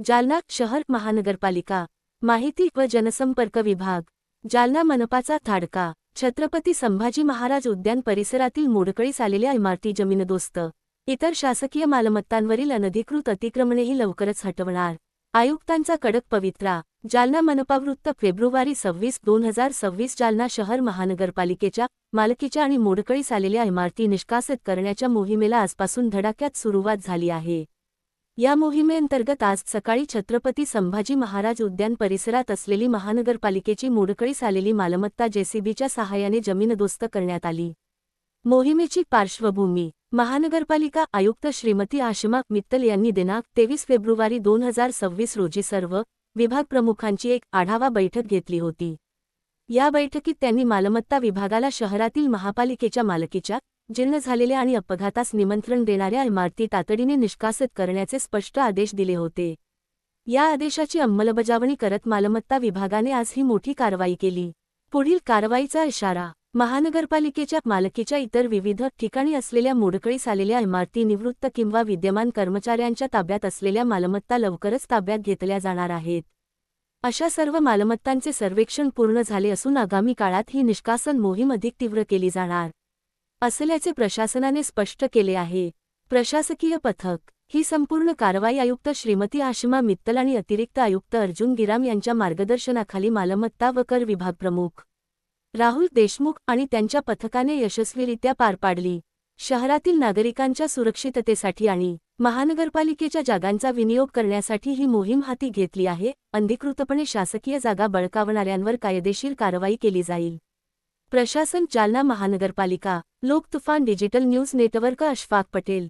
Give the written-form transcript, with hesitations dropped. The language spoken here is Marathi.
जालना शहर महानगरपालिका माहिती व जनसंपर्क विभाग जालना मनपाचा थाडका छत्रपती संभाजी महाराज उद्यान परिसरातील मोडकळीस आलेल्या इमारती जमीनदोस्त इतर शासकीय मालमत्तांवरील अनधिकृत अतिक्रमणेही लवकरच हटवणार आयुक्तांचा कडक पवित्रा जालना मनपा वृत्त फेब्रुवारी 26, 2026 जालना शहर महानगरपालिकेच्या मालकीच्या आणि मोडकळीस आलेल्या इमारती निष्कासित करण्याच्या मोहिमेला आजपासून धडाक्यात सुरुवात झाली आहे। या मोहिमेअंतर्गत आज सकाळी छत्रपती संभाजी महाराज उद्यान परिसरात असलेली महानगरपालिकेची मोडकळीस आलेली मालमत्ता जेसीबीच्या सहाय्याने जमीनदोस्त करण्यात आली। मोहिमेची पार्श्वभूमी महानगरपालिका आयुक्त श्रीमती आशिमा मित्तल यांनी दिनांक 23 फेब्रुवारी 2026 रोजी सर्व विभाग प्रमुखांची एक आढावा बैठक घेतली होती। या बैठकीत त्यांनी मालमत्ता विभागाला शहरातील महापालिकेच्या मालकीच्या जीर्ण झालेल्या आणि अपघातास निमंत्रण देणाऱ्या इमारती तातडीने निष्कासित करण्याचे स्पष्ट आदेश दिले होते। या आदेशाची अंमलबजावणी करत मालमत्ता विभागाने आज ही मोठी कारवाई केली। पुढील कारवाईचा इशारा महानगरपालिकेच्या मालकीच्या इतर विविध ठिकाणी असलेल्या मोडकळीस आलेल्या इमारती निवृत्त किंवा विद्यमान कर्मचाऱ्यांच्या ताब्यात असलेल्या मालमत्ता लवकरच ताब्यात घेतल्या जाणार आहेत। अशा सर्व मालमत्तांचे सर्वेक्षण पूर्ण झाले असून आगामी काळात ही निष्कासन मोहीम अधिक तीव्र केली जाणार असल्याचे प्रशासनाने स्पष्ट केले आहे। प्रशासकीय पथक ही संपूर्ण कारवाई आयुक्त श्रीमती आशिमा मित्तल आणि अतिरिक्त आयुक्त अर्जुन गिराम यांच्या मार्गदर्शनाखाली मालमत्ता व कर विभाग प्रमुख राहुल देशमुख आणि त्यांच्या पथकाने यशस्वीरित्या पार पाडली। शहरातील नागरिकांच्या सुरक्षिततेसाठी आणि महानगरपालिकेच्या जागांचा विनियोग करण्यासाठी ही मोहीम हाती घेतली आहे। अनधिकृतपणे शासकीय जागा बळकावणाऱ्यांवर कायदेशीर कारवाई केली जाईल। प्रशासन जालना महानगरपालिका लोक तुफान digital news network Ashfaq Patel.